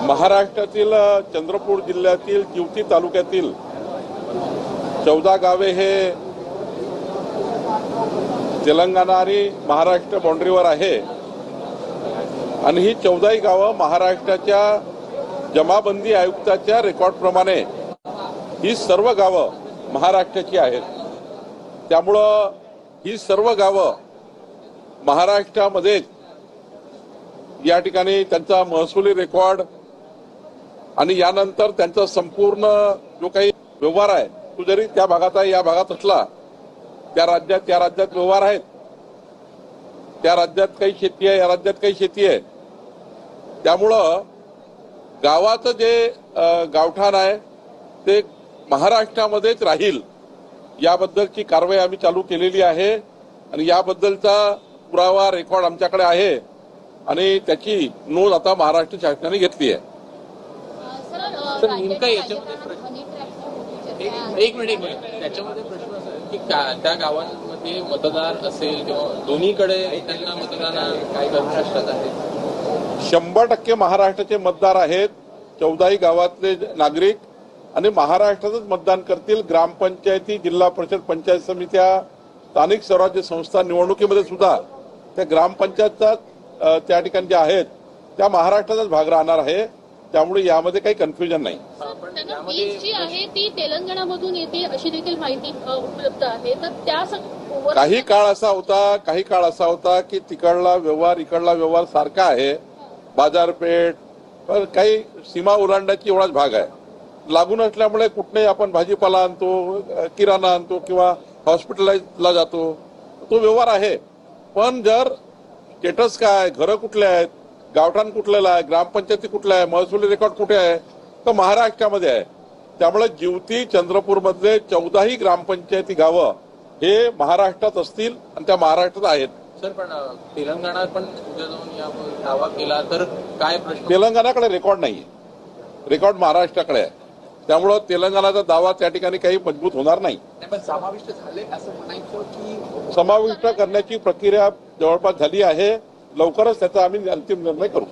महाराष्ट्रातील चंद्रपूर जिल्ह्यातील जिवती तालुक्यातील 14 गावे हे तेलंगणा आणि महाराष्ट्र बाउंड्रीवर आहे आणि ही 14ही गावं महाराष्ट्राच्या जमाबंदी आयुक्ताच्या रेकॉर्डप्रमाणे ही सर्व गावं महाराष्ट्राची आहेत। त्यामुळं ही सर्व गावं महाराष्ट्रामध्ये या ठिकाणी त्यांचा महसुली रेकॉर्ड आणि यानंतर त्यांचा संपूर्ण जो काही व्यवहार आहे तो जरी त्या भागात आहे या भागात असला त्या राज्यात व्यवहार आहेत, त्या राज्यात काही शेती आहे या राज्यात काही शेती आहे। त्यामुळं गावाचं जे गावठाण आहे ते महाराष्ट्रामध्येच राहील याबद्दलची कारवाई आम्ही चालू केलेली आहे आणि याबद्दलचा पुरावा रेकॉर्ड आमच्याकडे आहे आणि त्याची नोंद आता महाराष्ट्र शासनाने घेतली आहे। सर नेमका एक मिनिट त्याच्यामध्ये प्रश्न असा आहे की त्या गावांमध्ये मतदार असेल किंवा दोन्हीकडे त्यांना मतदान काय करू शकतात आहे? 100% महाराष्ट्राचे मतदार आहेत। 14ही गावातले नागरिक आणि महाराष्ट्रातच मतदान करतील। ग्रामपंचायती, जिल्हा परिषद, पंचायत समित्या, स्थानिक स्वराज्य संस्था निवडणुकीमध्ये सुद्धा त्या ग्रामपंचायतचा त्या ठिकाणी ज्या आहेत त्या महाराष्ट्राचाच भाग राहणार आहे। त्यामुळे यामध्ये काही कन्फ्युजन नाही। जी आहे ती तेलंगणामधून येते अशी देखील माहिती उपलब्ध आहे। तर त्या काही काळ असा होता की तिकडला व्यवहार इकडला व्यवहार सारखा आहे, बाजारपेठ, पण काही सीमा ओलांडण्याची एवढाच भाग आहे। लागून असल्यामुळे कुठेही आपण भाजीपाला आणतो, किराणा आणतो किंवा हॉस्पिटलला जातो, तो व्यवहार आहे। पण जर स्टेटस काय, घरं कुठले आहेत, गावठाण कुठलेला आहे, ग्रामपंचायती कुठल्या आहे, महसुली रेकॉर्ड कुठे आहे, तर महाराष्ट्रामध्ये आहे। त्यामुळे जिवती चंद्रपूर मधले 14ही ग्रामपंचायती गावं हे महाराष्ट्रात असतील आणि त्या महाराष्ट्रात आहेत। सर पण तेलंगणात पण उद्या जाऊन या दावा केला तर काय प्रश्न? तेलंगणाकडे रेकॉर्ड नाहीये, रेकॉर्ड महाराष्ट्राकडे आहे। त्यामुळं तेलंगणाचा दावा त्या ठिकाणी काही मजबूत होणार नाही। समाविष्ट झाले असं म्हणायचं की समाविष्ट करण्याची प्रक्रिया जवळपास झाली आहे। लवकरच त्याचा आम्ही अंतिम निर्णय करू।